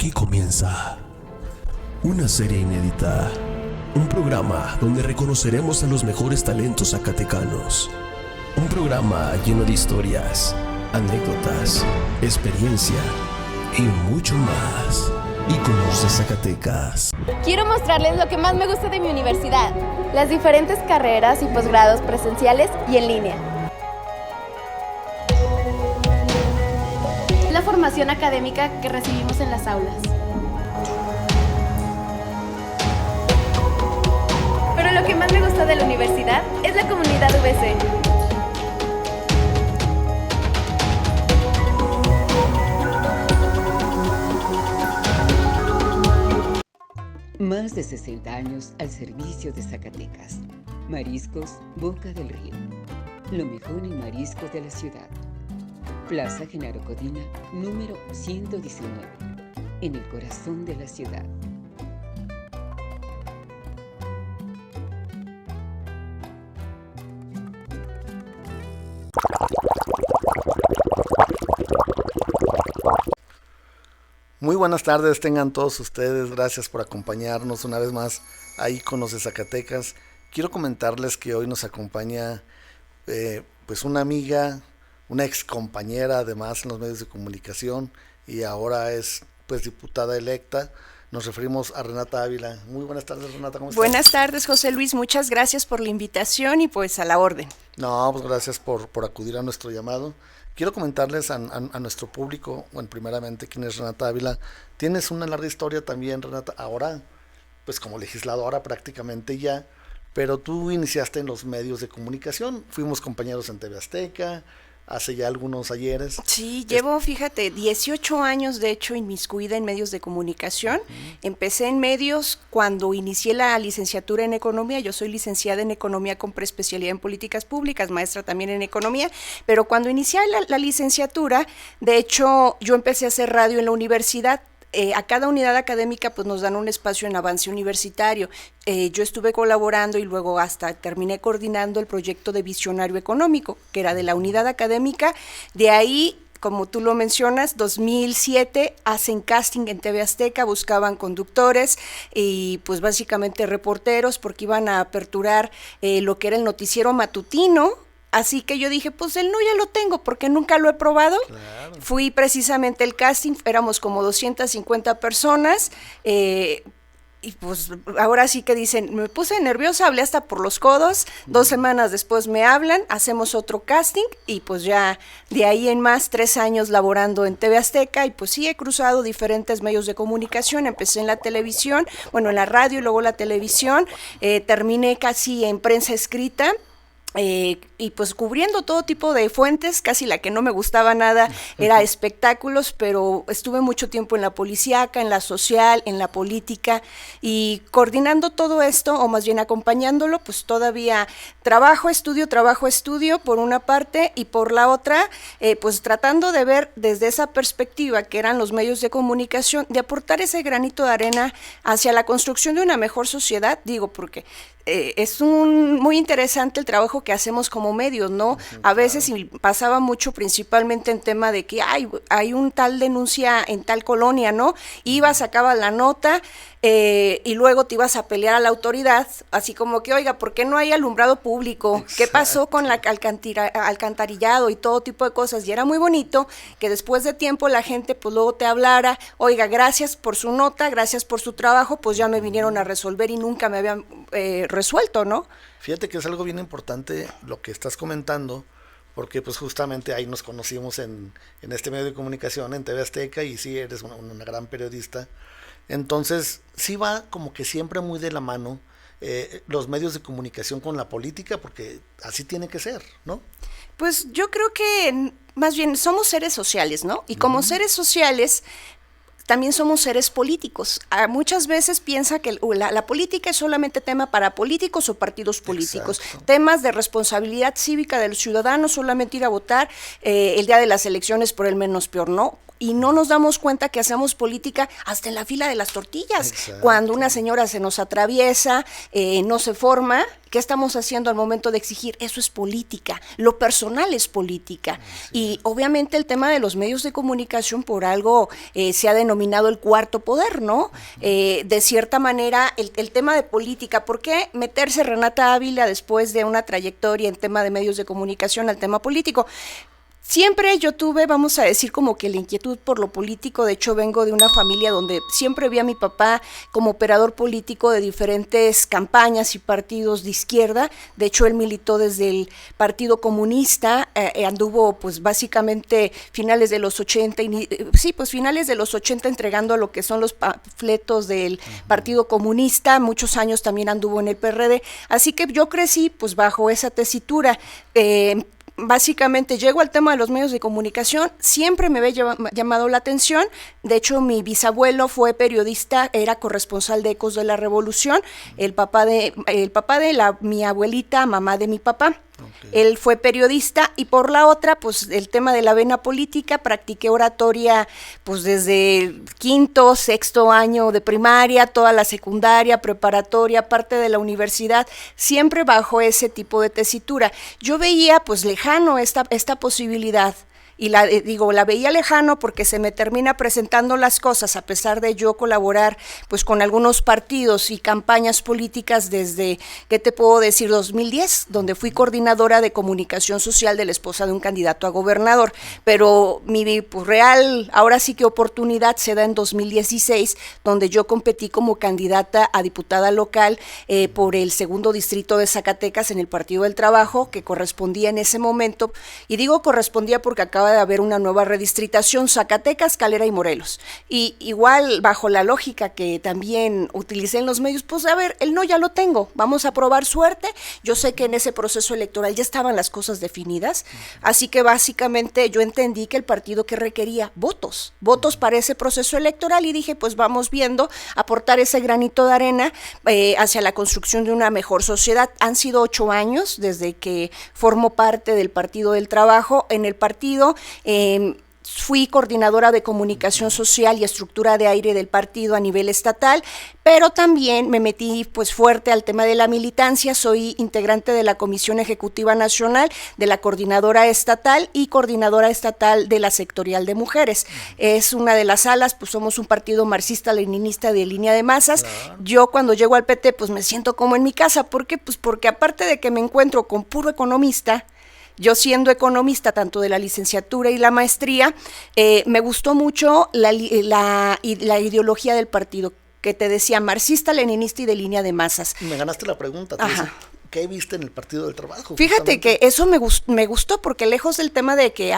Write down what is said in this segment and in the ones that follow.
Aquí comienza una serie inédita, un programa donde reconoceremos a los mejores talentos zacatecanos, un programa lleno de historias, anécdotas, experiencia y mucho más. Íconos de Zacatecas. Quiero mostrarles lo que más me gusta de mi universidad, las diferentes carreras y posgrados presenciales y en línea. La formación académica que recibimos en las aulas. Pero lo que más me gusta de la universidad es la comunidad VC. Más de 60 años al servicio de Zacatecas. Mariscos Boca del Río. Lo mejor en mariscos de la ciudad. Plaza Genaro Codina, número 119, en el corazón de la ciudad. Muy buenas tardes, tengan todos ustedes, gracias por acompañarnos una vez más a Íconos de Zacatecas. Quiero comentarles que hoy nos acompaña pues una amiga, una ex compañera además en los medios de comunicación y ahora es pues diputada electa. Nos referimos a Renata Ávila. Muy buenas tardes, Renata, ¿cómo estás? Buenas tardes, José Luis, muchas gracias por la invitación y pues a la orden. No, pues gracias por acudir a nuestro llamado. Quiero comentarles a nuestro público, bueno, primeramente, quién es Renata Ávila. Tienes una larga historia también, Renata, ahora, pues como legisladora prácticamente ya, pero tú iniciaste en los medios de comunicación, fuimos compañeros en TV Azteca, hace ya algunos ayeres. Sí, llevo, fíjate, 18 años de hecho inmiscuida en medios de comunicación. Empecé en medios cuando inicié la licenciatura en economía. Yo soy licenciada en economía con preespecialidad en políticas públicas, maestra también en economía, pero cuando inicié la licenciatura, de hecho, yo empecé a hacer radio en la universidad. A cada unidad académica pues nos dan un espacio en avance universitario. Yo estuve colaborando y luego hasta terminé coordinando el proyecto de Visionario Económico, que era de la unidad académica. De ahí, como tú lo mencionas, 2007 hacen casting en TV Azteca, buscaban conductores y pues básicamente reporteros porque iban a aperturar lo que era el noticiero matutino. Así que yo dije, pues el no ya lo tengo porque nunca lo he probado. Claro. Fui precisamente el casting, éramos como 250 personas, y pues ahora sí que dicen, me puse nerviosa, hablé hasta por los codos, 2 semanas después me hablan, hacemos otro casting y pues ya de ahí en más 3 años laborando en TV Azteca y pues sí he cruzado diferentes medios de comunicación, empecé en la televisión, bueno en la radio y luego la televisión, terminé casi en prensa escrita. Y pues cubriendo todo tipo de fuentes, casi la que no me gustaba nada era espectáculos, pero estuve mucho tiempo en la policíaca, en la social, en la política y coordinando todo esto, o más bien acompañándolo, pues todavía trabajo, estudio por una parte y por la otra, pues tratando de ver desde esa perspectiva que eran los medios de comunicación, de aportar ese granito de arena hacia la construcción de una mejor sociedad, digo, porque es muy interesante el trabajo que hacemos como medios, ¿no? A veces y pasaba mucho principalmente en tema de que hay un tal denuncia en tal colonia, ¿no? Ibas, sacabas la nota y luego te ibas a pelear a la autoridad, así como que, oiga, ¿por qué no hay alumbrado público? Exacto. ¿Qué pasó con la alcantarillado y todo tipo de cosas? Y era muy bonito que después de tiempo la gente pues luego te hablara, oiga, gracias por su nota, gracias por su trabajo, pues ya me vinieron a resolver y nunca me habían resuelto, ¿no? Fíjate que es algo bien importante lo que estás comentando, porque pues justamente ahí nos conocimos en este medio de comunicación, en TV Azteca, y sí, eres una gran periodista. Entonces, sí va como que siempre muy de la mano los medios de comunicación con la política, porque así tiene que ser, ¿no? Pues yo creo que más bien somos seres sociales, ¿no? Y como seres sociales también somos seres políticos. Muchas veces piensa que la política es solamente tema para políticos o partidos políticos. Exacto. Temas de responsabilidad cívica del ciudadano, solamente ir a votar el día de las elecciones por el menos peor, ¿no? y no nos damos cuenta que hacemos política hasta en la fila de las tortillas. Exacto. Cuando una señora se nos atraviesa, no se forma, ¿qué estamos haciendo al momento de exigir? Eso es política, lo personal es política. Y obviamente el tema de los medios de comunicación por algo se ha denominado el cuarto poder, ¿no? De cierta manera, el tema de política, ¿por qué meterse Renata Ávila después de una trayectoria en tema de medios de comunicación al tema político? Siempre yo tuve, vamos a decir, como que la inquietud por lo político. De hecho, vengo de una familia donde siempre vi a mi papá como operador político de diferentes campañas y partidos de izquierda. De hecho, él militó desde el Partido Comunista, anduvo pues básicamente finales de los 80, finales de los 80 entregando lo que son los panfletos del Partido Comunista. Muchos años también anduvo en el PRD. Así que yo crecí pues bajo esa tesitura. Básicamente llego al tema de los medios de comunicación, siempre me había llamado la atención. De hecho, mi bisabuelo fue periodista, era corresponsal de Ecos de la Revolución, el papá de mi abuelita, mamá de mi papá. Okay. Él fue periodista, y por la otra, pues el tema de la vena política, practiqué oratoria pues desde quinto, sexto año de primaria, toda la secundaria, preparatoria, parte de la universidad, siempre bajo ese tipo de tesitura. Yo veía pues lejano esta posibilidad. Y la veía lejano porque se me termina presentando las cosas, a pesar de yo colaborar pues con algunos partidos y campañas políticas desde, ¿qué te puedo decir?, 2010, donde fui coordinadora de comunicación social de la esposa de un candidato a gobernador. Pero mi pues, real, ahora sí que oportunidad se da en 2016, donde yo competí como candidata a diputada local por el segundo distrito de Zacatecas en el Partido del Trabajo, que correspondía en ese momento, y digo correspondía porque acaba de haber una nueva redistritación, Zacatecas, Calera y Morelos. Y igual, bajo la lógica que también utilicé en los medios, pues a ver, el no ya lo tengo, vamos a probar suerte. Yo sé que en ese proceso electoral ya estaban las cosas definidas, así que básicamente yo entendí que el partido que requería votos para ese proceso electoral, y dije, pues vamos viendo, aportar ese granito de arena hacia la construcción de una mejor sociedad. Han sido 8 años desde que formo parte del Partido del Trabajo. En el partido fui coordinadora de comunicación social y estructura de aire del partido a nivel estatal, pero también me metí pues fuerte al tema de la militancia. Soy integrante de la Comisión Ejecutiva Nacional, de la Coordinadora Estatal y Coordinadora Estatal de la Sectorial de Mujeres. Es una de las alas, pues somos un partido marxista-leninista de línea de masas. Claro. Yo cuando llego al PT pues me siento como en mi casa. ¿Por qué? Pues porque aparte de que me encuentro con puro economista, yo siendo economista tanto de la licenciatura y la maestría, me gustó mucho la ideología del partido, que te decía marxista, leninista y de línea de masas. Me ganaste la pregunta. ¿Qué viste en el Partido del Trabajo? Fíjate que eso me gustó porque lejos del tema de que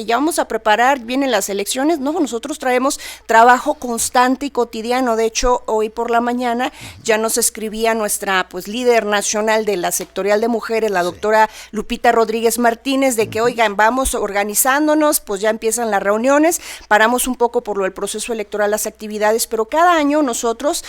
ya vamos a preparar, vienen las elecciones, no, nosotros traemos trabajo constante y cotidiano. De hecho, hoy por la mañana ya nos escribía nuestra pues líder nacional de la sectorial de mujeres, la doctora Lupita Rodríguez Martínez, de que oigan, vamos organizándonos, pues ya empiezan las reuniones, paramos un poco por lo del proceso electoral las actividades, pero cada año nosotros,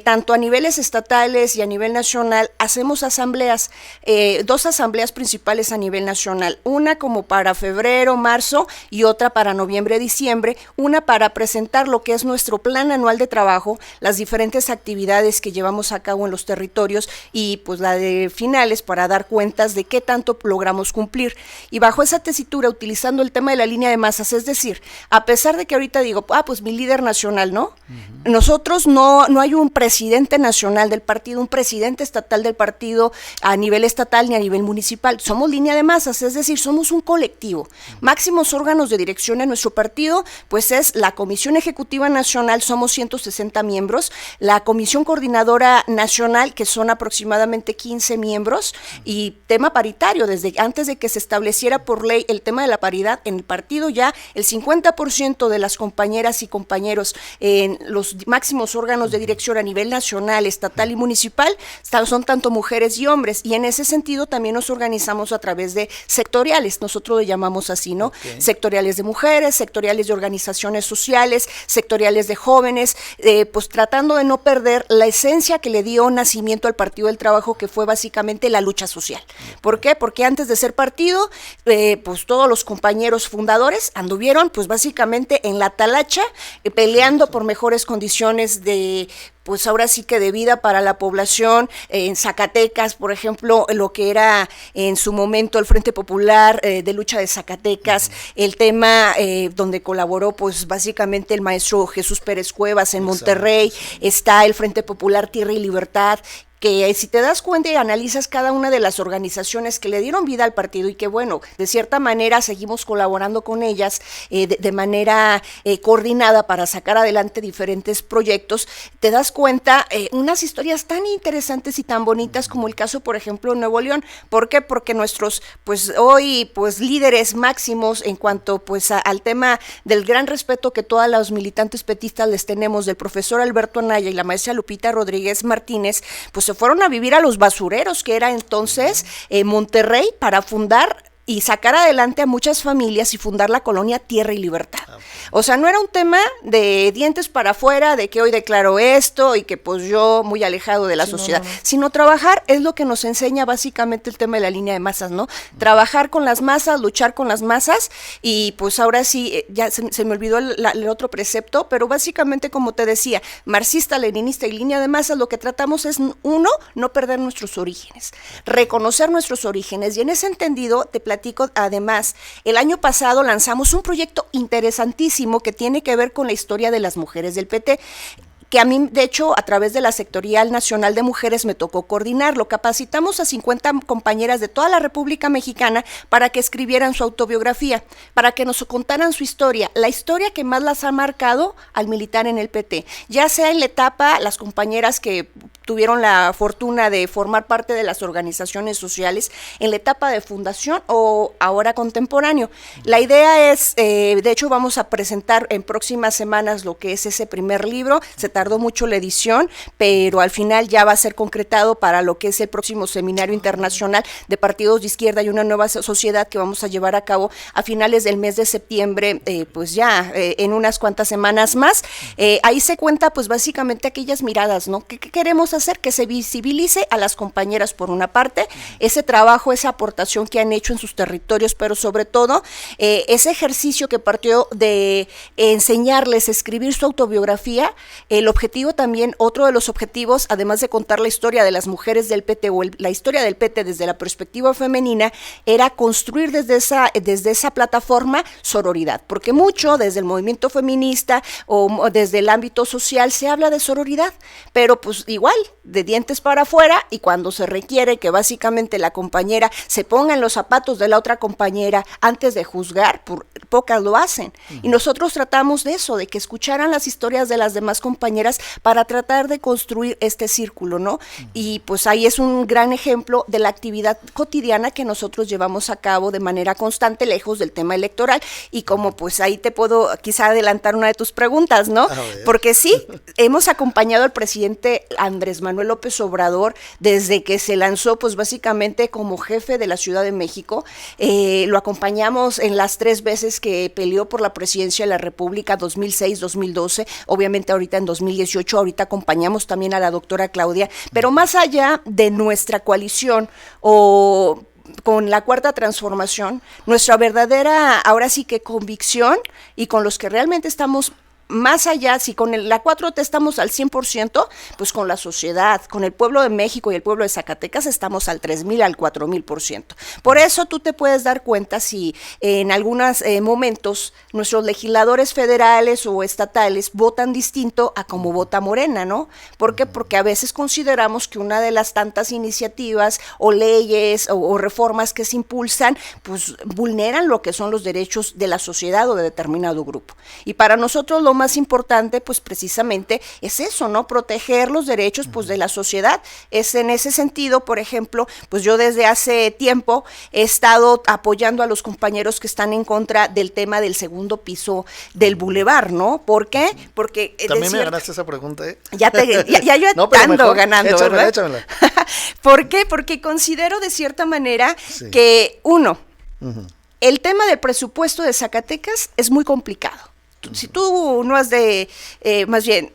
tanto a niveles estatales y a nivel nacional, hacemos asambleas. 2 asambleas principales a nivel nacional, una como para febrero, marzo y otra para noviembre, diciembre, una para presentar lo que es nuestro plan anual de trabajo, las diferentes actividades que llevamos a cabo en los territorios, y pues la de finales para dar cuentas de qué tanto logramos cumplir. Y bajo esa tesitura, utilizando el tema de la línea de masas, es decir, a pesar de que ahorita digo, pues mi líder nacional, ¿no? Nosotros no hay un presidente nacional del partido, un presidente estatal del partido a nivel estatal ni a nivel municipal. Somos línea de masas, es decir, somos un colectivo. Máximos órganos de dirección en nuestro partido, pues es la Comisión Ejecutiva Nacional, somos 160 miembros, la Comisión Coordinadora Nacional, que son aproximadamente 15 miembros, y tema paritario, desde antes de que se estableciera por ley el tema de la paridad en el partido, ya el 50% de las compañeras y compañeros en los máximos órganos de dirección a nivel nacional, estatal y municipal son tanto mujeres y hombres. hombres, y en ese sentido también nos organizamos a través de sectoriales, nosotros lo llamamos así, ¿no? Okay. Sectoriales de mujeres, sectoriales de organizaciones sociales, sectoriales de jóvenes, pues tratando de no perder la esencia que le dio nacimiento al Partido del Trabajo, que fue básicamente la lucha social. ¿Por qué? Porque antes de ser partido, pues todos los compañeros fundadores anduvieron pues básicamente en la talacha, peleando por mejores condiciones de, pues ahora sí que de vida para la población. En Zacatecas, por ejemplo, lo que era en su momento el Frente Popular de Lucha de Zacatecas, el tema donde colaboró pues básicamente el maestro Jesús Pérez Cuevas en Monterrey, está el Frente Popular Tierra y Libertad, que si te das cuenta y analizas cada una de las organizaciones que le dieron vida al partido y que bueno, de cierta manera seguimos colaborando con ellas de manera coordinada para sacar adelante diferentes proyectos, te das cuenta unas historias tan interesantes y tan bonitas como el caso, por ejemplo, en Nuevo León. ¿Por qué? Porque nuestros, pues hoy, pues líderes máximos en cuanto pues al tema del gran respeto que todas los militantes petistas les tenemos, del profesor Alberto Anaya y la maestra Lupita Rodríguez Martínez, pues se fueron a vivir a los basureros, que era entonces Monterrey, para fundar y sacar adelante a muchas familias y fundar la colonia Tierra y Libertad. O sea, no era un tema de dientes para afuera, de que hoy declaro esto y que pues yo muy alejado de la sociedad, sino trabajar es lo que nos enseña básicamente el tema de la línea de masas, ¿no? Trabajar con las masas, luchar con las masas, y pues ahora sí, ya se me olvidó el otro precepto, pero básicamente, como te decía, marxista, leninista y línea de masas, lo que tratamos es, uno, no perder nuestros orígenes, reconocer nuestros orígenes, y en ese entendido te platico, además, el año pasado lanzamos un proyecto interesantísimo que tiene que ver con la historia de las mujeres del PT, que a mí, de hecho, a través de la Sectorial Nacional de Mujeres me tocó coordinarlo. Capacitamos a 50 compañeras de toda la República Mexicana para que escribieran su autobiografía, para que nos contaran su historia, la historia que más las ha marcado al militar en el PT, ya sea en la etapa, las compañeras que tuvieron la fortuna de formar parte de las organizaciones sociales, en la etapa de fundación o ahora contemporáneo. La idea es, de hecho, vamos a presentar en próximas semanas lo que es ese primer libro. Se tardó mucho la edición, pero al final ya va a ser concretado para lo que es el próximo Seminario Internacional de Partidos de Izquierda y una nueva sociedad que vamos a llevar a cabo a finales del mes de septiembre, pues ya en unas cuantas semanas más. Ahí se cuenta pues básicamente aquellas miradas, ¿no? ¿Qué queremos hacer? Que se visibilice a las compañeras por una parte, ese trabajo, esa aportación que han hecho en sus territorios, pero sobre todo ese ejercicio que partió de enseñarles a escribir su autobiografía. El objetivo también, otro de los objetivos, además de contar la historia de las mujeres del PT o la historia del PT desde la perspectiva femenina, era construir desde esa plataforma sororidad, porque mucho desde el movimiento feminista o desde el ámbito social se habla de sororidad, pero pues igual, de dientes para afuera, y cuando se requiere que básicamente la compañera se ponga en los zapatos de la otra compañera antes de juzgar, pocas lo hacen. Y nosotros tratamos de eso, de que escucharan las historias de las demás compañeras para tratar de construir este círculo, ¿no? Y pues ahí es un gran ejemplo de la actividad cotidiana que nosotros llevamos a cabo de manera constante, lejos del tema electoral. Y como pues ahí te puedo quizá adelantar una de tus preguntas, ¿no? Porque sí, hemos acompañado al presidente Andrés Manuel López Obrador desde que se lanzó pues básicamente como jefe de la Ciudad de México. Lo acompañamos en las 3 veces que peleó por la presidencia de la República, 2006, 2012, obviamente ahorita en 2018, ahorita acompañamos también a la doctora Claudia, pero más allá de nuestra coalición o con la Cuarta Transformación, nuestra verdadera, ahora sí que convicción, y con los que realmente estamos más allá, si con la 4T estamos al 100%, pues con la sociedad, con el pueblo de México y el pueblo de Zacatecas estamos al 3,000, al 4,000%. Por eso tú te puedes dar cuenta si en algunos momentos nuestros legisladores federales o estatales votan distinto a como vota Morena, ¿no? ¿Por qué? Porque a veces consideramos que una de las tantas iniciativas o leyes o reformas que se impulsan, pues vulneran lo que son los derechos de la sociedad o de determinado grupo. Y para nosotros lo más importante, pues precisamente es eso, ¿no? Proteger los derechos, pues, de la sociedad. Es en ese sentido, por ejemplo, pues yo desde hace tiempo he estado apoyando a los compañeros que están en contra del tema del segundo piso del bulevar, ¿no? ¿Por qué? Porque también me ganaste esa pregunta, ¿eh? Ya yo no, ando ganando, ¿verdad? Échamela. ¿Por qué? Porque considero de cierta manera que, uno, el tema del presupuesto de Zacatecas es muy complicado. Si tú no has de, más bien,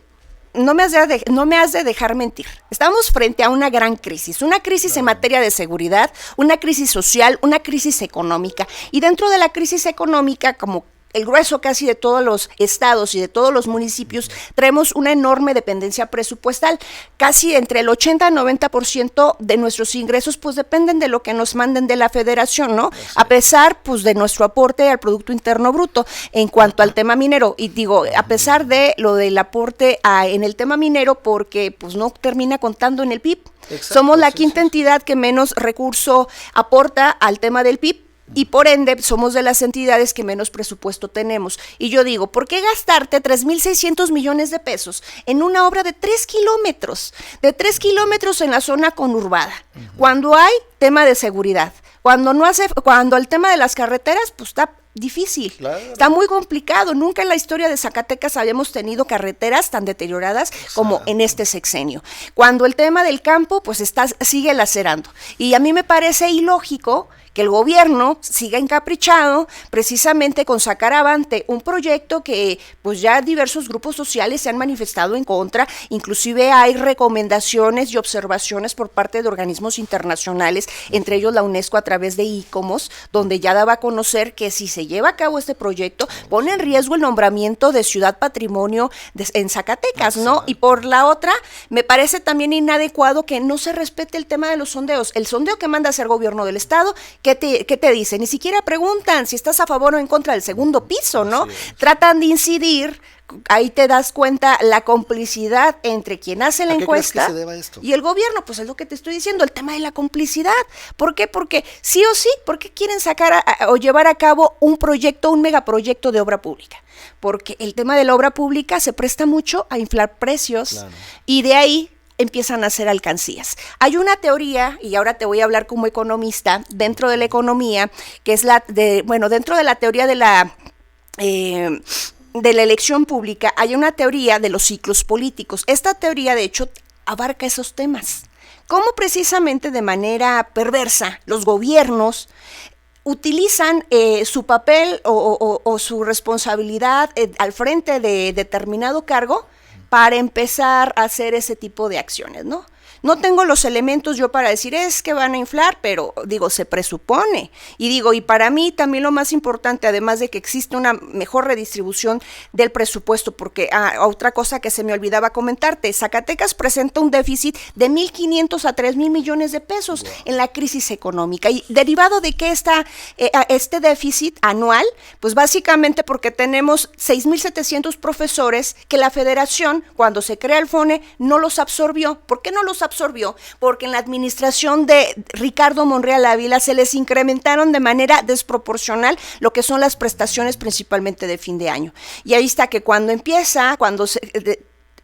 no me has de dejar mentir. Estamos frente a una gran crisis, una crisis en materia de seguridad, una crisis social, una crisis económica. Y dentro de la crisis económica, como el grueso casi de todos los estados y de todos los municipios, traemos una enorme dependencia presupuestal. Casi entre el 80 y 90% de nuestros ingresos pues dependen de lo que nos manden de la federación, ¿no? A pesar pues de nuestro aporte al Producto Interno Bruto en cuanto al tema minero. Y digo, a pesar de lo del aporte en el tema minero, porque pues no termina contando en el PIB. Exacto, somos la quinta entidad que menos recurso aporta al tema del PIB. Y por ende, somos de las entidades que menos presupuesto tenemos. Y yo digo, ¿por qué gastarte 3,600 millones de pesos en una obra de 3 kilómetros? De 3 kilómetros en la zona conurbada, cuando hay tema de seguridad, cuando el tema de las carreteras, pues está difícil, claro. Está muy complicado. Nunca en la historia de Zacatecas habíamos tenido carreteras tan deterioradas como en este sexenio. Cuando el tema del campo, pues sigue lacerando. Y a mí me parece ilógico que el gobierno siga encaprichado precisamente con sacar avante un proyecto que pues ya diversos grupos sociales se han manifestado en contra, inclusive hay recomendaciones y observaciones por parte de organismos internacionales, entre ellos la UNESCO a través de ICOMOS, donde ya daba a conocer que si se lleva a cabo este proyecto, pone en riesgo el nombramiento de ciudad patrimonio en Zacatecas, ¿no? Y por la otra, me parece también inadecuado que no se respete el tema de los sondeos. El sondeo que manda a hacer gobierno del estado, ¿qué te dice? Ni siquiera preguntan si estás a favor o en contra del segundo piso, ¿no? Tratan de incidir, ahí te das cuenta la complicidad entre quien hace la encuesta ¿a qué crees que se deba esto? Y el gobierno, pues es lo que te estoy diciendo, el tema de la complicidad. ¿Por qué? Porque sí o sí, ¿por qué quieren sacar o llevar a cabo un megaproyecto de obra pública? Porque el tema de la obra pública se presta mucho a inflar precios, claro. Y de ahí empiezan a hacer alcancías. Hay una teoría, y ahora te voy a hablar como economista, dentro de la economía, que es dentro de la teoría de la elección pública, hay una teoría de los ciclos políticos. Esta teoría, de hecho, abarca esos temas. Cómo precisamente de manera perversa los gobiernos utilizan su papel o su responsabilidad al frente de determinado cargo para empezar a hacer ese tipo de acciones, ¿no? No tengo los elementos yo para decir es que van a inflar, pero digo, se presupone. Y para mí también lo más importante, además de que existe una mejor redistribución del presupuesto, porque otra cosa que se me olvidaba comentarte, Zacatecas presenta un déficit de 1,500 a 3,000 millones de pesos en la crisis económica. ¿Y derivado de qué está este déficit anual? Pues básicamente porque tenemos 6,700 profesores que la federación, cuando se crea el FONE, no los absorbió. ¿Por qué no los absorbió? Porque en la administración de Ricardo Monreal Ávila se les incrementaron de manera desproporcional lo que son las prestaciones principalmente de fin de año. Y ahí está que cuando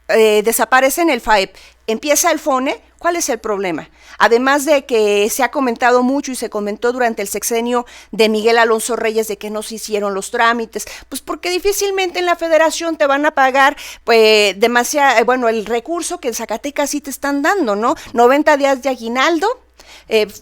desaparece en el FAEP, empieza el FONE, ¿cuál es el problema? Además de que se ha comentado mucho y se comentó durante el sexenio de Miguel Alonso Reyes de que no se hicieron los trámites, pues porque difícilmente en la federación te van a pagar pues el recurso que en Zacatecas sí te están dando, ¿no? 90 días de aguinaldo,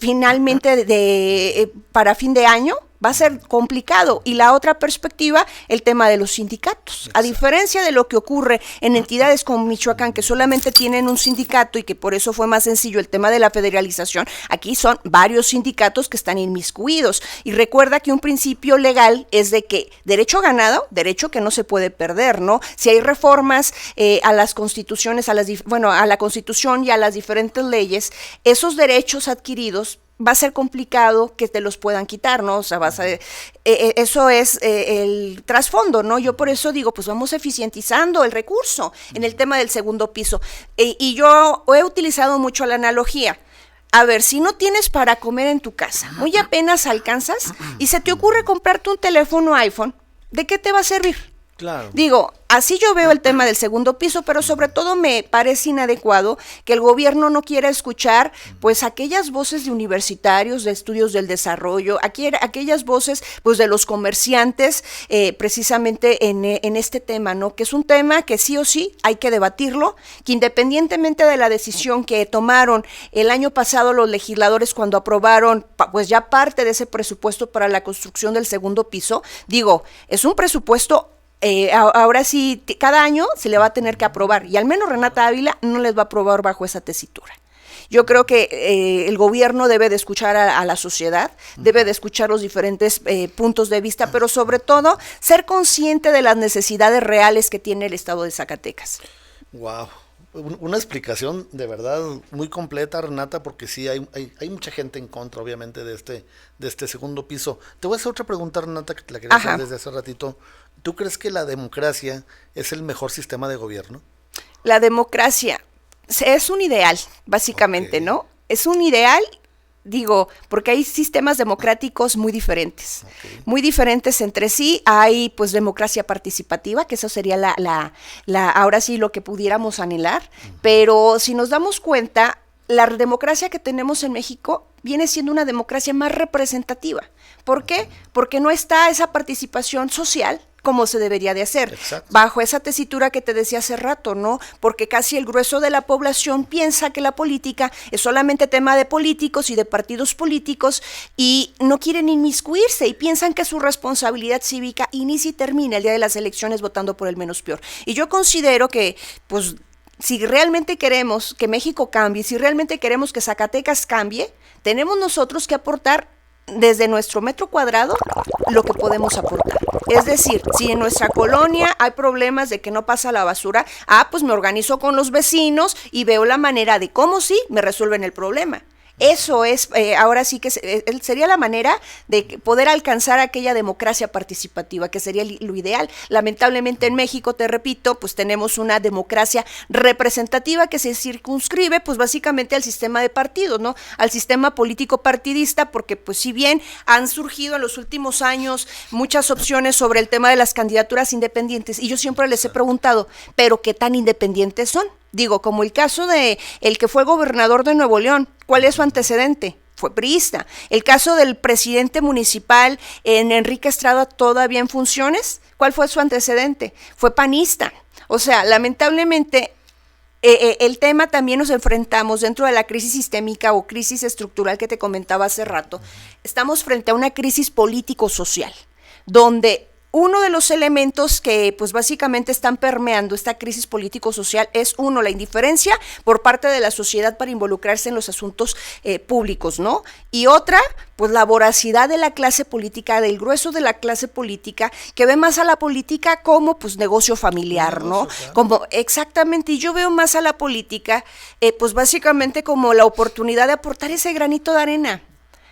finalmente para fin de año. Va a ser complicado. Y la otra perspectiva, el tema de los sindicatos. Exacto. A diferencia de lo que ocurre en entidades como Michoacán, que solamente tienen un sindicato y que por eso fue más sencillo el tema de la federalización, aquí son varios sindicatos que están inmiscuidos. Y recuerda que un principio legal es de que derecho ganado, derecho que no se puede perder, ¿no? Si hay reformas a las constituciones, a la Constitución y a las diferentes leyes, esos derechos adquiridos va a ser complicado que te los puedan quitar, ¿no? O sea, eso es el trasfondo, ¿no? Yo por eso digo, pues vamos eficientizando el recurso en el tema del segundo piso. Y yo he utilizado mucho la analogía. A ver, si no tienes para comer en tu casa, muy apenas alcanzas y se te ocurre comprarte un teléfono iPhone, ¿de qué te va a servir? Claro. Digo, así yo veo el tema del segundo piso, pero sobre todo me parece inadecuado que el gobierno no quiera escuchar pues aquellas voces de universitarios, de estudios del desarrollo, aquellas voces pues de los comerciantes precisamente en este tema, ¿no? Que es un tema que sí o sí hay que debatirlo, que independientemente de la decisión que tomaron el año pasado los legisladores cuando aprobaron pues ya parte de ese presupuesto para la construcción del segundo piso, digo, es un presupuesto ahora sí, cada año se le va a tener que aprobar y al menos Renata Ávila no les va a aprobar bajo esa tesitura. Yo creo que el gobierno debe de escuchar a la sociedad, debe de escuchar los diferentes puntos de vista, pero sobre todo ser consciente de las necesidades reales que tiene el estado de Zacatecas. Wow. Una explicación de verdad muy completa, Renata, porque sí hay mucha gente en contra, obviamente, de este segundo piso. Te voy a hacer otra pregunta, Renata, que te la quería hacer desde hace ratito. ¿Tú crees que la democracia es el mejor sistema de gobierno? La democracia es un ideal, básicamente, okay, ¿no? Es un ideal, digo, porque hay sistemas democráticos muy diferentes, muy diferentes entre sí. Hay pues democracia participativa, que eso sería ahora sí lo que pudiéramos anhelar, pero si nos damos cuenta, la democracia que tenemos en México viene siendo una democracia más representativa. ¿Por qué? Porque no está esa participación social como se debería de hacer. Exacto. Bajo esa tesitura que te decía hace rato, ¿no? Porque casi el grueso de la población piensa que la política es solamente tema de políticos y de partidos políticos y no quieren inmiscuirse y piensan que su responsabilidad cívica inicia y termina el día de las elecciones votando por el menos peor. Y yo considero que, pues, si realmente queremos que México cambie, si realmente queremos que Zacatecas cambie, tenemos nosotros que aportar desde nuestro metro cuadrado lo que podemos aportar. Es decir, si en nuestra colonia hay problemas de que no pasa la basura, pues me organizo con los vecinos y veo la manera de cómo sí me resuelven el problema. Eso es, ahora sí que sería la manera de poder alcanzar aquella democracia participativa, que sería lo ideal. Lamentablemente en México, te repito, pues tenemos una democracia representativa que se circunscribe pues básicamente al sistema de partidos, ¿no? Al sistema político partidista, porque pues si bien han surgido en los últimos años muchas opciones sobre el tema de las candidaturas independientes, y yo siempre les he preguntado, ¿pero qué tan independientes son? Digo, como el caso de el que fue gobernador de Nuevo León, ¿cuál es su antecedente? Fue priista. El caso del presidente municipal Enrique Estrada, todavía en funciones, ¿cuál fue su antecedente? Fue panista. O sea, lamentablemente el tema también nos enfrentamos dentro de la crisis sistémica o crisis estructural que te comentaba hace rato. Estamos frente a una crisis político-social, donde uno de los elementos que pues básicamente están permeando esta crisis político-social es uno, la indiferencia por parte de la sociedad para involucrarse en los asuntos públicos, ¿no? Y otra, pues la voracidad de la clase política, del grueso de la clase política, que ve más a la política como pues negocio familiar, ¿no? Claro. Como exactamente, y yo veo más a la política pues básicamente como la oportunidad de aportar ese granito de arena,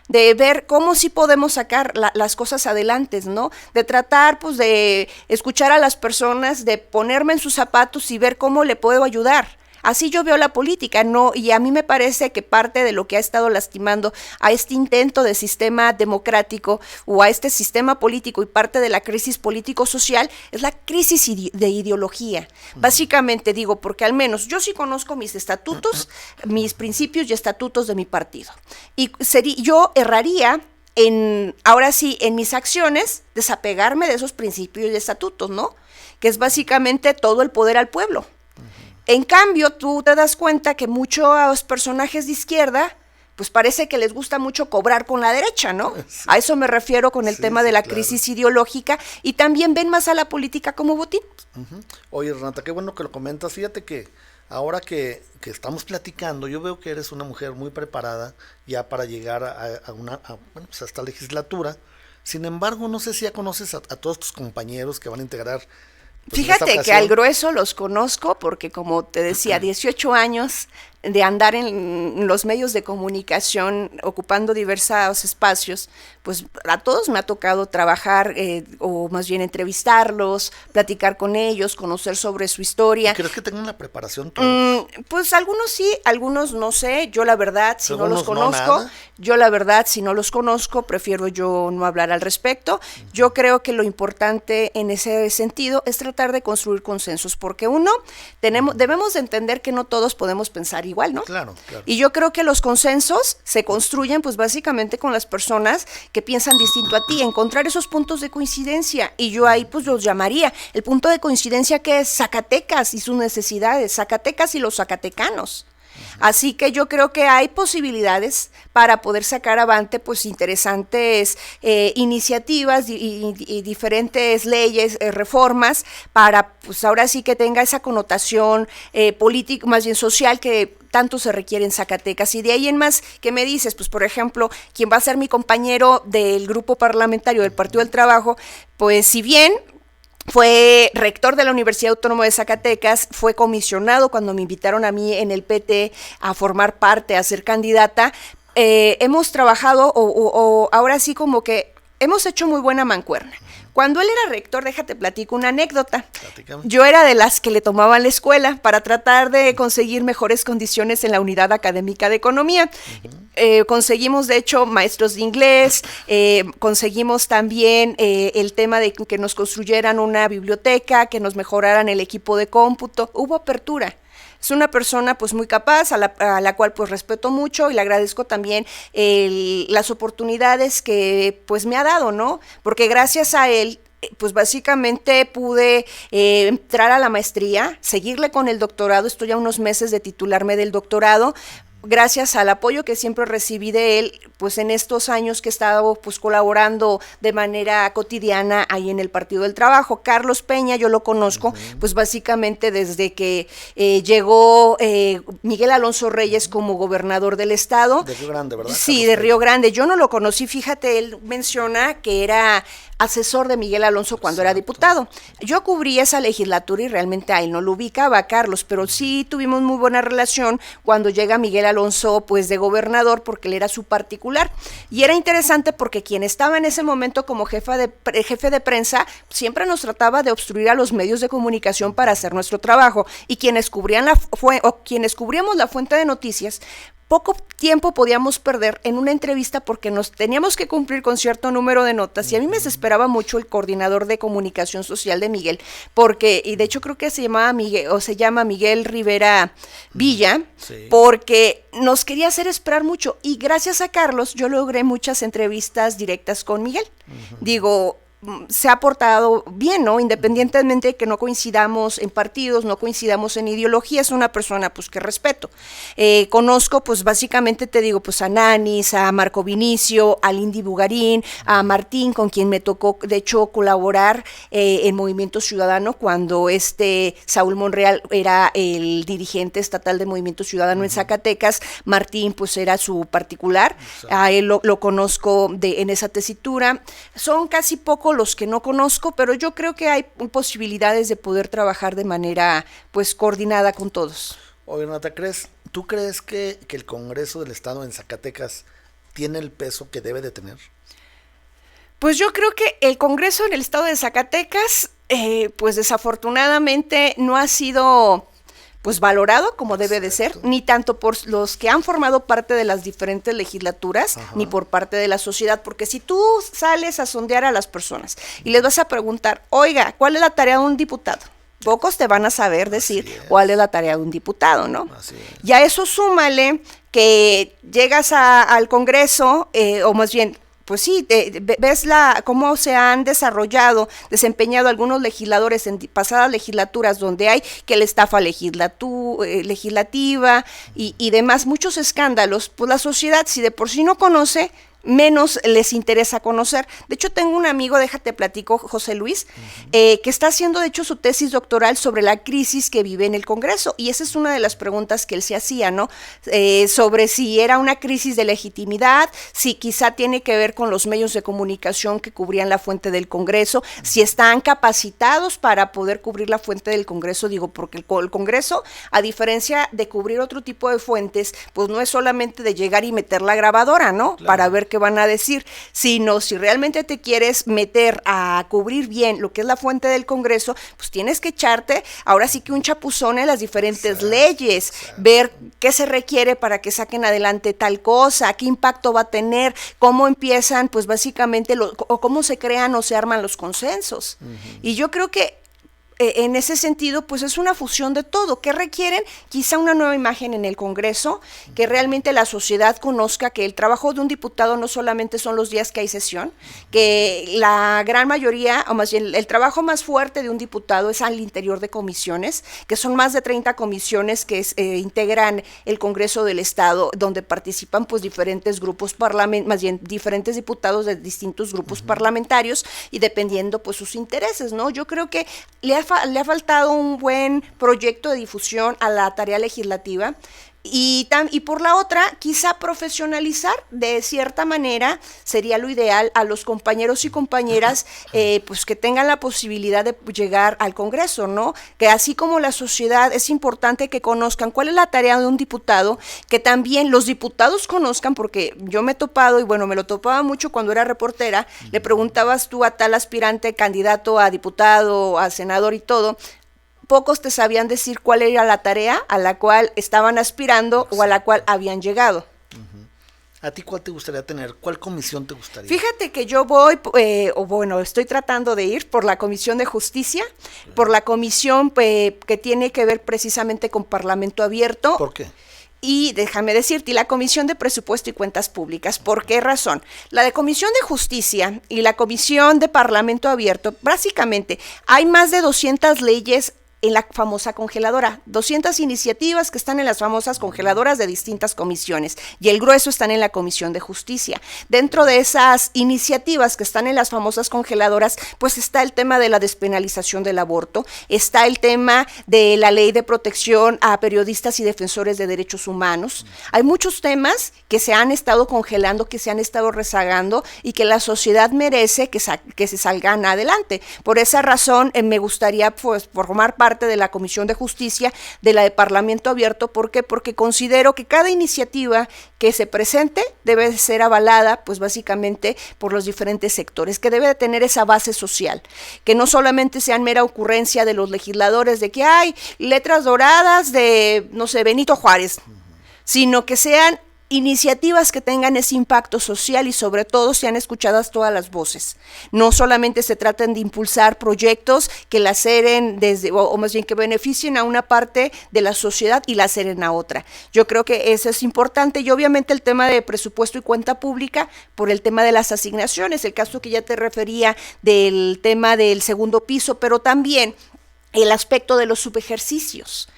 de ver cómo sí podemos sacar las cosas adelante, ¿no? De tratar, pues, de escuchar a las personas, de ponerme en sus zapatos y ver cómo le puedo ayudar. Así yo veo la política, ¿no? Y a mí me parece que parte de lo que ha estado lastimando a este intento de sistema democrático o a este sistema político y parte de la crisis político-social es la crisis de ideología. Básicamente digo, porque al menos yo sí conozco mis estatutos, mis principios y estatutos de mi partido. Y yo erraría ahora sí, en mis acciones, desapegarme de esos principios y estatutos, ¿no? Que es básicamente todo el poder al pueblo. En cambio, tú te das cuenta que muchos personajes de izquierda, pues parece que les gusta mucho cobrar con la derecha, ¿no? Sí. A eso me refiero con el tema de la crisis ideológica, y también ven más a la política como botín. Oye, Renata, qué bueno que lo comentas. Fíjate que ahora que estamos platicando, yo veo que eres una mujer muy preparada ya para llegar a esta legislatura. Sin embargo, no sé si ya conoces a todos tus compañeros que van a integrar. Pues fíjate que al grueso los conozco porque, como te decía, 18 años de andar en los medios de comunicación ocupando diversos espacios, pues a todos me ha tocado trabajar o más bien entrevistarlos, platicar con ellos, conocer sobre su historia. ¿Crees que tengan la preparación todos? Pues algunos sí, algunos no sé. Yo la verdad, si no los conozco, prefiero yo no hablar al respecto. Yo creo que lo importante en ese sentido es tratar de construir consensos, porque debemos de entender que no todos podemos pensar igual, ¿no? Claro, claro. Y yo creo que los consensos se construyen pues básicamente con las personas que piensan distinto a ti, encontrar esos puntos de coincidencia, y yo ahí pues los llamaría, el punto de coincidencia que es Zacatecas y sus necesidades, Zacatecas y los zacatecanos. Así que yo creo que hay posibilidades para poder sacar avante pues interesantes iniciativas y diferentes leyes, reformas, para pues ahora sí que tenga esa connotación política, más bien social, que tanto se requiere en Zacatecas. Y de ahí en más, ¿qué me dices? Pues por ejemplo, quien va a ser mi compañero del grupo parlamentario del Partido del Trabajo, pues si bien fue rector de la Universidad Autónoma de Zacatecas, fue comisionado cuando me invitaron a mí en el PT a formar parte, a ser candidata. Hemos trabajado, o ahora sí como que hemos hecho muy buena mancuerna. Cuando él era rector, déjate platico una anécdota. Platícame. Yo era de las que le tomaban la escuela para tratar de conseguir mejores condiciones en la unidad académica de economía. Conseguimos, de hecho, maestros de inglés, conseguimos también el tema de que nos construyeran una biblioteca, que nos mejoraran el equipo de cómputo. Hubo apertura. Es una persona pues muy capaz, a la cual pues respeto mucho, y le agradezco también las oportunidades que pues me ha dado, ¿no? Porque gracias a él pues básicamente pude entrar a la maestría, seguirle con el doctorado. Estoy a unos meses de titularme del doctorado, gracias al apoyo que siempre recibí de él, pues en estos años que he estado pues colaborando de manera cotidiana ahí en el Partido del Trabajo. Carlos Peña, yo lo conozco, pues básicamente desde que llegó Miguel Alonso Reyes como gobernador del estado. De Río Grande, ¿verdad? Sí, Carlos de Peña. Río Grande. Yo no lo conocí, fíjate, él menciona que era asesor de Miguel Alonso cuando era diputado. Yo cubrí esa legislatura y realmente a él no lo ubicaba, a Carlos, pero sí tuvimos muy buena relación cuando llega Miguel Alonso pues de gobernador, porque él era su particular. Y era interesante porque quien estaba en ese momento como jefe de prensa siempre nos trataba de obstruir a los medios de comunicación para hacer nuestro trabajo, y quienes cubríamos la fuente de noticias, poco tiempo podíamos perder en una entrevista porque nos teníamos que cumplir con cierto número de notas, y a mí me desesperaba mucho el coordinador de comunicación social de Miguel, porque, y de hecho creo que se llama Miguel Rivera Villa, Sí. porque nos quería hacer esperar mucho, y gracias a Carlos yo logré muchas entrevistas directas con Miguel. Digo, se ha portado bien, ¿no? Independientemente de que no coincidamos en partidos, no coincidamos en ideología, es una persona pues que respeto. Conozco pues básicamente, te digo, pues a Nanis, a Marco Vinicio, a Lindy Bugarín, a Martín, con quien me tocó de hecho colaborar en Movimiento Ciudadano cuando Saúl Monreal era el dirigente estatal de Movimiento Ciudadano en Zacatecas. Martín pues era su particular. A él lo conozco en esa tesitura. Son casi pocos los que no conozco, pero yo creo que hay posibilidades de poder trabajar de manera pues coordinada con todos. Oye, Renata, ¿tú crees que el Congreso del Estado en Zacatecas tiene el peso que debe de tener? Pues yo creo que el Congreso en el estado de Zacatecas, pues desafortunadamente no ha sido pues valorado como debe de ser, ni tanto por los que han formado parte de las diferentes legislaturas, ni por parte de la sociedad, porque si tú sales a sondear a las personas y les vas a preguntar, oiga, ¿cuál es la tarea de un diputado? Pocos te van a saber decir cuál es la tarea de un diputado, ¿no? Así es. Y a eso súmale que llegas al Congreso, o más bien, pues sí, ves cómo se han desempeñado algunos legisladores en pasadas legislaturas, donde hay que la estafa legislativa y demás, muchos escándalos. Pues la sociedad, si de por sí no conoce, menos les interesa conocer. De hecho, tengo un amigo, déjate platico, José Luis, que está haciendo de hecho su tesis doctoral sobre la crisis que vive en el Congreso, y esa es una de las preguntas que él se hacía, ¿no? Sobre si era una crisis de legitimidad, si quizá tiene que ver con los medios de comunicación que cubrían la fuente del Congreso, si están capacitados para poder cubrir la fuente del Congreso, digo, porque el Congreso, a diferencia de cubrir otro tipo de fuentes, pues no es solamente de llegar y meter la grabadora, ¿no? Claro. Para ver qué van a decir, sino si realmente te quieres meter a cubrir bien lo que es la fuente del Congreso, pues tienes que echarte ahora sí que un chapuzón en las diferentes leyes, ver qué se requiere para que saquen adelante tal cosa, qué impacto va a tener, cómo empiezan pues básicamente o cómo se crean o se arman los consensos. Y yo creo que en ese sentido, pues es una fusión de todo, que requieren quizá una nueva imagen en el Congreso, que realmente la sociedad conozca que el trabajo de un diputado no solamente son los días que hay sesión, que la gran mayoría, o más bien el trabajo más fuerte de un diputado es al interior de comisiones, que son más de 30 comisiones que integran el Congreso del Estado, donde participan pues diferentes grupos más bien diferentes diputados de distintos grupos parlamentarios, y dependiendo pues sus intereses, ¿no? Yo creo que le ha faltado un buen proyecto de difusión a la tarea legislativa, y por la otra, quizá profesionalizar de cierta manera sería lo ideal a los compañeros y compañeras pues que tengan la posibilidad de llegar al Congreso, ¿no? Que así como la sociedad es importante que conozcan cuál es la tarea de un diputado, que también los diputados conozcan, porque yo me he topado, y bueno, me lo topaba mucho cuando era reportera, le preguntabas tú a tal aspirante candidato a diputado, a senador y todo, pocos te sabían decir cuál era la tarea a la cual estaban aspirando o a la cual habían llegado. ¿A ti cuál te gustaría tener? ¿Cuál comisión te gustaría? Fíjate que yo voy, estoy tratando de ir por la Comisión de Justicia, por la comisión que tiene que ver precisamente con Parlamento Abierto. ¿Por qué? Y déjame decirte, la Comisión de Presupuesto y Cuentas Públicas. ¿Por qué razón? La de Comisión de Justicia y la Comisión de Parlamento Abierto, básicamente hay más de 200 leyes en la famosa congeladora, 200 iniciativas que están en las famosas congeladoras de distintas comisiones, y el grueso están en la Comisión de Justicia. Dentro de esas iniciativas que están en las famosas congeladoras, pues está el tema de la despenalización del aborto, está el tema de la ley de protección a periodistas y defensores de derechos humanos. Hay muchos temas que se han estado congelando, que se han estado rezagando, y que la sociedad merece que se salgan adelante. Por esa razón me gustaría pues formar parte de la Comisión de Justicia, de la de Parlamento Abierto. ¿Por qué? Porque considero que cada iniciativa que se presente debe ser avalada pues básicamente por los diferentes sectores, que debe de tener esa base social, que no solamente sean mera ocurrencia de los legisladores de que hay letras doradas de, no sé, Benito Juárez, sino que sean iniciativas que tengan ese impacto social y sobre todo sean escuchadas todas las voces. No solamente se tratan de impulsar proyectos que laceren o más bien que beneficien a una parte de la sociedad y laceren a otra. Yo creo que eso es importante, y obviamente el tema de presupuesto y cuenta pública por el tema de las asignaciones, el caso que ya te refería del tema del segundo piso, pero también el aspecto de los subejercicios.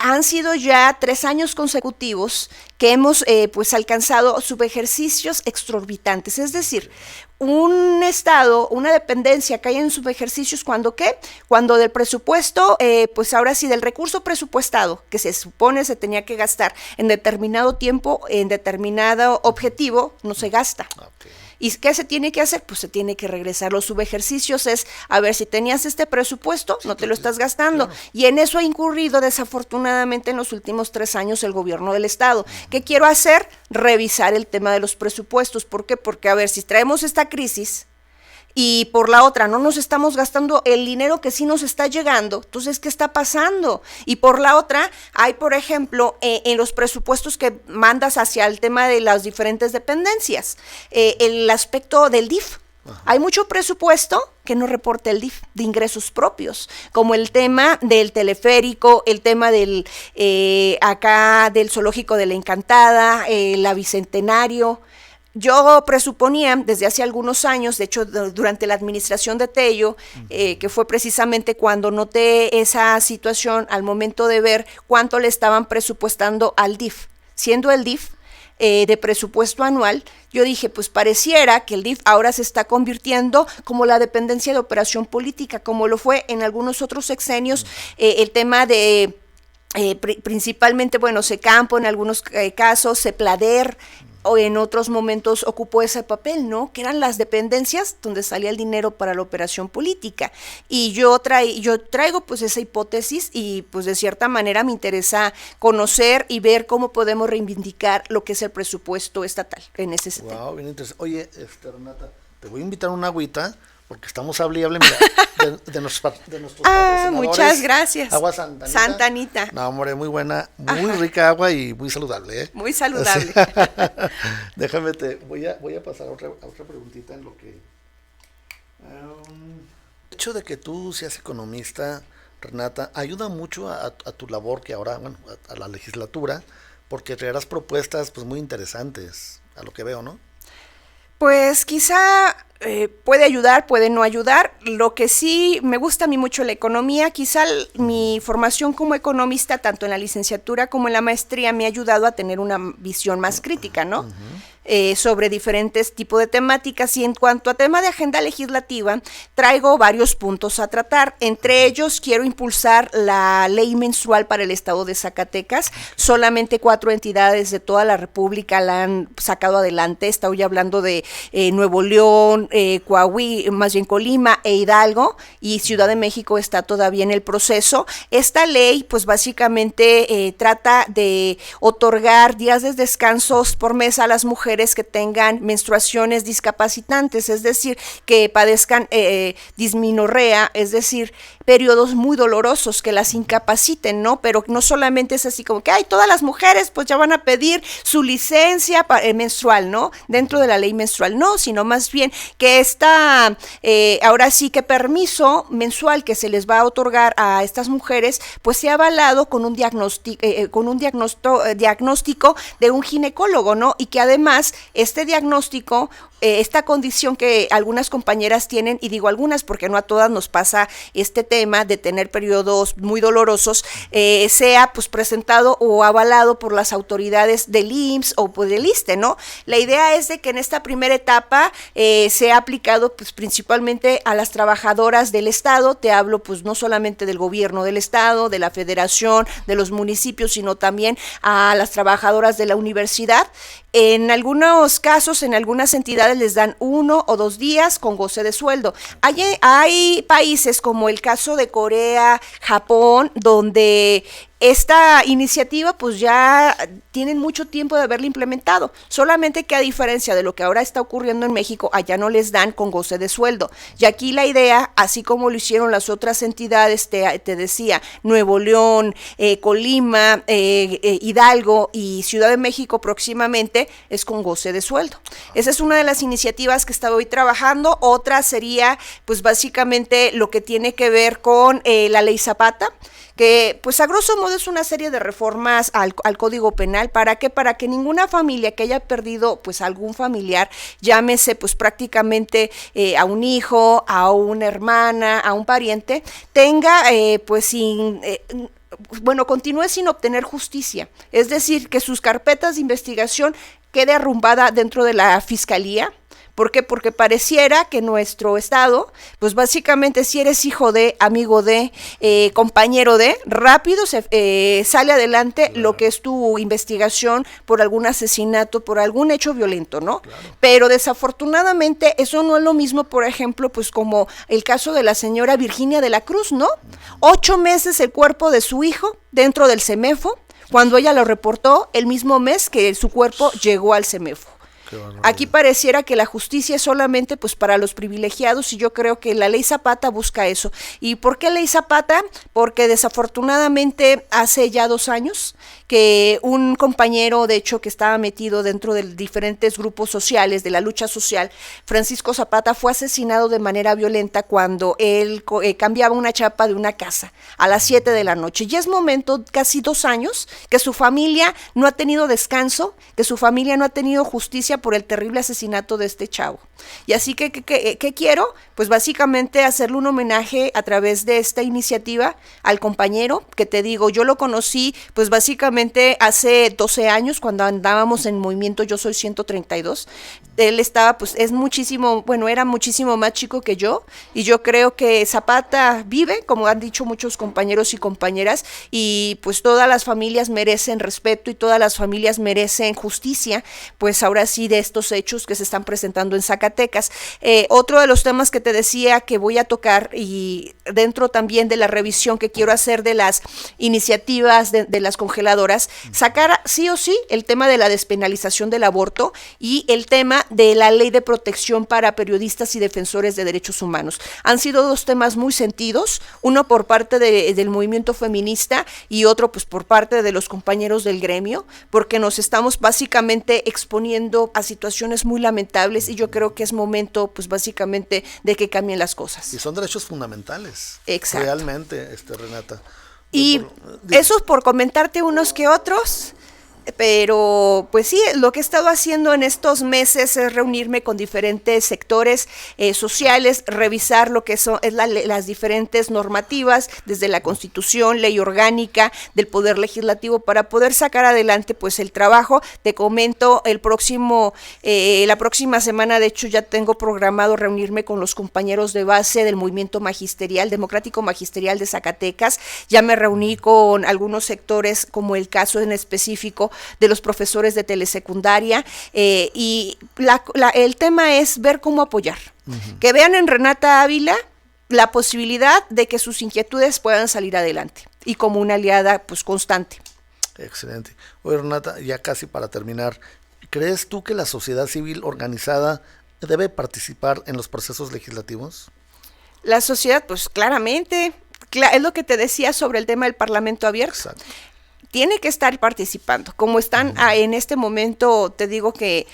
Han sido ya 3 años consecutivos que hemos pues alcanzado subejercicios exorbitantes, es decir, un estado, una dependencia cae en subejercicios cuando ¿qué? Cuando del presupuesto, pues ahora sí, del recurso presupuestado que se supone se tenía que gastar en determinado tiempo, en determinado objetivo, no se gasta. Okay. ¿Y qué se tiene que hacer? Pues se tiene que regresar. Los subejercicios es, a ver, si tenías este presupuesto, no te lo estás gastando. Claro. Y en eso ha incurrido desafortunadamente en los últimos 3 años el gobierno del Estado. ¿Qué quiero hacer? Revisar el tema de los presupuestos. ¿Por qué? Porque, a ver, si traemos esta crisis y por la otra no nos estamos gastando el dinero que sí nos está llegando, entonces ¿qué está pasando? Y por la otra hay, por ejemplo, en los presupuestos que mandas hacia el tema de las diferentes dependencias, el aspecto del DIF. Ajá. Hay mucho presupuesto que no reporta el DIF de ingresos propios, como el tema del teleférico, el tema del acá del zoológico de la Encantada, la Bicentenario. Yo presuponía desde hace algunos años, de hecho durante la administración de Tello, que fue precisamente cuando noté esa situación al momento de ver cuánto le estaban presupuestando al DIF, siendo el DIF de presupuesto anual, yo dije, pues pareciera que el DIF ahora se está convirtiendo como la dependencia de operación política, como lo fue en algunos otros sexenios, el tema de principalmente, bueno, Secampo en algunos casos, Seplader, o en otros momentos ocupó ese papel, ¿no? Que eran las dependencias donde salía el dinero para la operación política. Y yo traigo pues esa hipótesis y pues de cierta manera me interesa conocer y ver cómo podemos reivindicar lo que es el presupuesto estatal en ese sentido. Wow, bien interesante. Oye, Renata, te voy a invitar una agüita porque estamos hable y hable, mira, de nuestros patrocinadores. Muchas gracias. Agua Santa Anita. Santa Anita. No, hombre, muy buena, muy rica agua y muy saludable, ¿eh? Muy saludable. Sí. Déjame, voy a pasar a otra preguntita en lo que... el hecho de que tú seas economista, Renata, ayuda mucho a tu labor que ahora, bueno, a la legislatura, porque traerás propuestas pues muy interesantes, a lo que veo, ¿no? Pues quizá puede ayudar, puede no ayudar. Lo que sí me gusta a mí mucho la economía, quizá mi formación como economista, tanto en la licenciatura como en la maestría, me ha ayudado a tener una visión más crítica, ¿no? Sobre diferentes tipos de temáticas, y en cuanto a tema de agenda legislativa, traigo varios puntos a tratar. Entre ellos, quiero impulsar la ley menstrual para el estado de Zacatecas. Solamente 4 entidades de toda la República la han sacado adelante. Estoy hablando de Nuevo León, Coahuila, más bien Colima e Hidalgo, y Ciudad de México está todavía en el proceso. Esta ley, pues básicamente trata de otorgar días de descansos por mes a las mujeres que tengan menstruaciones discapacitantes, es decir, que padezcan dismenorrea, es decir, periodos muy dolorosos que las incapaciten, ¿no? Pero no solamente es así como que, ay, todas las mujeres pues ya van a pedir su licencia menstrual, ¿no? Dentro de la ley menstrual, no, sino más bien que esta, ahora sí que permiso mensual que se les va a otorgar a estas mujeres, pues sea avalado con un diagnóstico de un ginecólogo, ¿no? Y que además este diagnóstico, esta condición que algunas compañeras tienen, y digo algunas porque no a todas nos pasa este tema de tener periodos muy dolorosos, sea pues presentado o avalado por las autoridades del IMSS o pues del ISSSTE, ¿no? La idea es de que en esta primera etapa sea aplicado pues principalmente a las trabajadoras del Estado. Te hablo pues no solamente del gobierno del Estado, de la Federación, de los municipios, sino también a las trabajadoras de la universidad. En algunos casos, en algunas entidades les dan 1 o 2 días con goce de sueldo. Hay países como el caso de Corea, Japón, donde esta iniciativa pues ya tienen mucho tiempo de haberla implementado, solamente que a diferencia de lo que ahora está ocurriendo en México, allá no les dan con goce de sueldo. Y aquí la idea, así como lo hicieron las otras entidades, te decía, Nuevo León, Colima, Hidalgo y Ciudad de México próximamente, es con goce de sueldo. Esa es una de las iniciativas que estoy trabajando. Otra sería pues básicamente lo que tiene que ver con la ley Zapata, que pues a grosso modo es una serie de reformas al Código Penal. ¿Para qué? Para que ninguna familia que haya perdido pues algún familiar, llámese pues prácticamente a un hijo, a una hermana, a un pariente, tenga continúe sin obtener justicia. Es decir, que sus carpetas de investigación quede arrumbada dentro de la fiscalía. ¿Por qué? Porque pareciera que nuestro estado, pues básicamente si eres hijo de, amigo de, compañero de, rápido sale adelante claro. Lo que es tu investigación por algún asesinato, por algún hecho violento, ¿no? Claro. Pero desafortunadamente eso no es lo mismo, por ejemplo, pues como el caso de la señora Virginia de la Cruz, ¿no? 8 meses el cuerpo de su hijo dentro del CEMEFO, cuando ella lo reportó el mismo mes que su cuerpo llegó al CEMEFO. Aquí pareciera que la justicia es solamente pues para los privilegiados, y yo creo que la ley Zapata busca eso. ¿Y por qué ley Zapata? Porque desafortunadamente hace ya 2 años que un compañero, de hecho, que estaba metido dentro de diferentes grupos sociales, de la lucha social, Francisco Zapata, fue asesinado de manera violenta cuando él cambiaba una chapa de una casa a las 7 de la noche. Y es momento, casi 2 años, que su familia no ha tenido descanso, que su familia no ha tenido justicia, por el terrible asesinato de este chavo. Y así que, ¿qué quiero? Pues básicamente hacerle un homenaje a través de esta iniciativa al compañero, que te digo, yo lo conocí pues básicamente hace 12 años cuando andábamos en movimiento Yo Soy 132. Él estaba, pues era muchísimo más chico que yo, y yo creo que Zapata vive, como han dicho muchos compañeros y compañeras, y pues todas las familias merecen respeto y todas las familias merecen justicia, pues ahora sí, de estos hechos que se están presentando en Zacatecas. Otro de los temas que te decía que voy a tocar, y dentro también de la revisión que quiero hacer de las iniciativas de las congeladoras, sacar sí o sí el tema de la despenalización del aborto y el tema de la ley de protección para periodistas y defensores de derechos humanos. Han sido dos temas muy sentidos, uno por parte del movimiento feminista y otro pues por parte de los compañeros del gremio, porque nos estamos básicamente exponiendo a situaciones muy lamentables, y yo creo que es momento pues básicamente de que cambien las cosas. Y son derechos fundamentales. Exacto. Realmente, Renata. Y eso es por comentarte unos que otros. Pero pues sí, lo que he estado haciendo en estos meses es reunirme con diferentes sectores sociales, revisar lo que son las diferentes normativas, desde la Constitución, ley orgánica del Poder Legislativo, para poder sacar adelante pues el trabajo. Te comento, la próxima semana, de hecho, ya tengo programado reunirme con los compañeros de base del movimiento democrático magisterial de Zacatecas. Ya me reuní con algunos sectores, como el caso en específico de los profesores de telesecundaria, y el tema es ver cómo apoyar. Que vean en Renata Ávila la posibilidad de que sus inquietudes puedan salir adelante, y como una aliada pues constante. Excelente. Oye, Renata, ya casi para terminar, ¿crees tú que la sociedad civil organizada debe participar en los procesos legislativos? La sociedad, pues claramente, es lo que te decía sobre el tema del Parlamento abierto. Exacto. Tiene que estar participando, como están en este momento, te digo que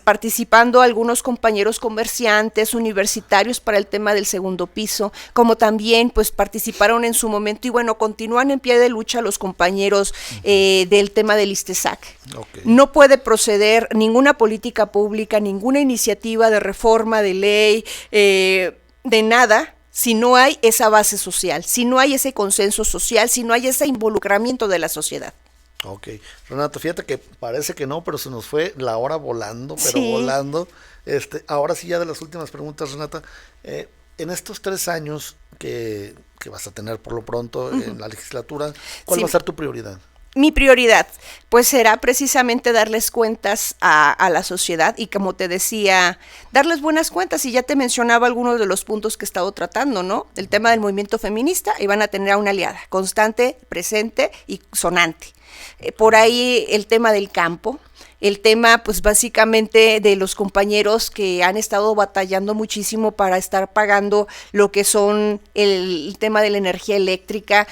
participando algunos compañeros comerciantes, universitarios para el tema del segundo piso, como también pues participaron en su momento, y bueno, continúan en pie de lucha los compañeros del tema del ISTESAC. Okay. No puede proceder ninguna política pública, ninguna iniciativa de reforma de ley, de nada, si no hay esa base social, si no hay ese consenso social, si no hay ese involucramiento de la sociedad. Ok, Renata, fíjate que parece que no, pero se nos fue la hora volando, pero sí. volando. Ahora sí, ya de las últimas preguntas, Renata, en estos 3 años que vas a tener por lo pronto en la legislatura, ¿cuál va a ser tu prioridad? Mi prioridad, pues será precisamente darles cuentas a la sociedad, y como te decía, darles buenas cuentas, y ya te mencionaba algunos de los puntos que he estado tratando, ¿no? El tema del movimiento feminista, y van a tener a una aliada constante, presente y sonante. Por ahí el tema del campo, el tema pues básicamente de los compañeros que han estado batallando muchísimo para estar pagando lo que son el tema de la energía eléctrica,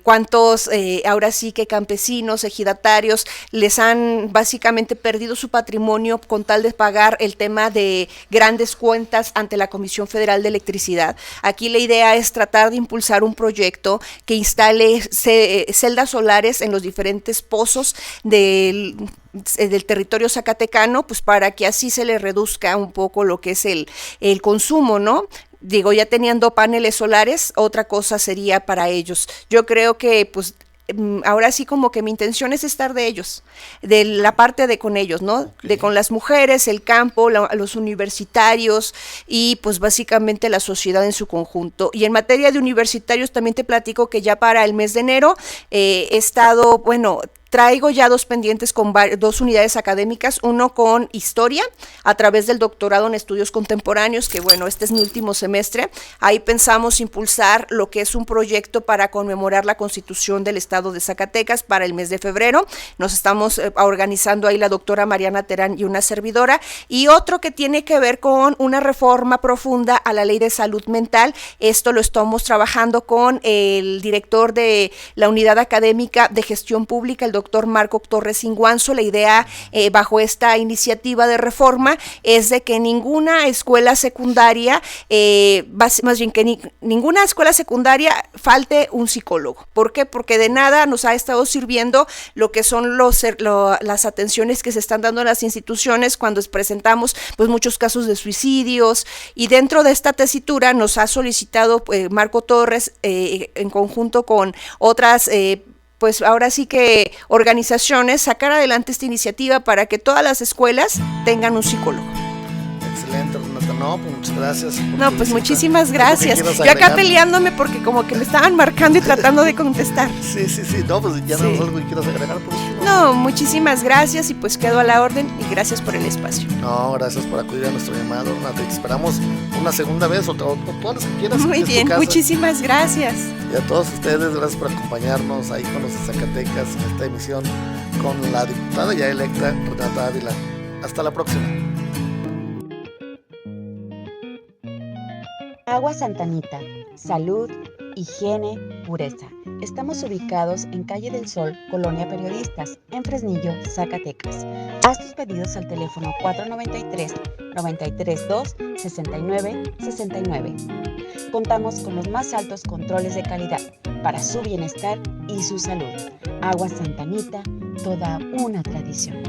cuántos ahora sí que campesinos, ejidatarios les han básicamente perdido su patrimonio con tal de pagar el tema de grandes cuentas ante la Comisión Federal de Electricidad. Aquí la idea es tratar de impulsar un proyecto que instale celdas solares en los diferentes pozos del territorio zacatecano, pues para que así se le reduzca un poco lo que es el consumo, ¿no? Digo, ya teniendo paneles solares, otra cosa sería para ellos. Yo creo que pues ahora sí como que mi intención es estar de ellos, de la parte de con ellos, ¿no? Okay. De con las mujeres, el campo, los universitarios y pues básicamente la sociedad en su conjunto. Y en materia de universitarios también te platico que ya para el mes de enero he estado, traigo ya 2 pendientes con 2 unidades académicas, uno con historia a través del doctorado en estudios contemporáneos, que este es mi último semestre. Ahí pensamos impulsar lo que es un proyecto para conmemorar la Constitución del Estado de Zacatecas para el mes de febrero. Nos estamos organizando ahí la doctora Mariana Terán y una servidora, y otro que tiene que ver con una reforma profunda a la ley de salud mental. Esto lo estamos trabajando con el director de la unidad académica de gestión pública, el doctor Marco Torres Inguanzo. La idea bajo esta iniciativa de reforma es de que ninguna escuela secundaria, más bien que ninguna escuela secundaria falte un psicólogo. ¿Por qué? Porque de nada nos ha estado sirviendo lo que son las atenciones que se están dando en las instituciones cuando presentamos pues muchos casos de suicidios, y dentro de esta tesitura nos ha solicitado Marco Torres en conjunto con otras pues ahora sí que organizaciones, sacar adelante esta iniciativa para que todas las escuelas tengan un psicólogo. Excelente, Renata. No, pues muchas gracias. No, pues muchísimas gracias. Yo acá peleándome porque como que me estaban marcando y tratando de contestar. Sí. No, pues ya no es algo que quieras agregar por último. No, muchísimas gracias y pues quedo a la orden y gracias por el espacio. No, gracias por acudir a nuestro llamado, Renata. Te esperamos una segunda vez o todas las que quieras. Muy bien, muchísimas gracias. Y a todos ustedes, gracias por acompañarnos ahí con los de Zacatecas en esta emisión con la diputada ya electa Renata Ávila. Hasta la próxima. Agua Santa Anita, salud, higiene, pureza. Estamos ubicados en Calle del Sol, Colonia Periodistas, en Fresnillo, Zacatecas. Haz tus pedidos al teléfono 493-932-6969. Contamos con los más altos controles de calidad para su bienestar y su salud. Agua Santa Anita, toda una tradición.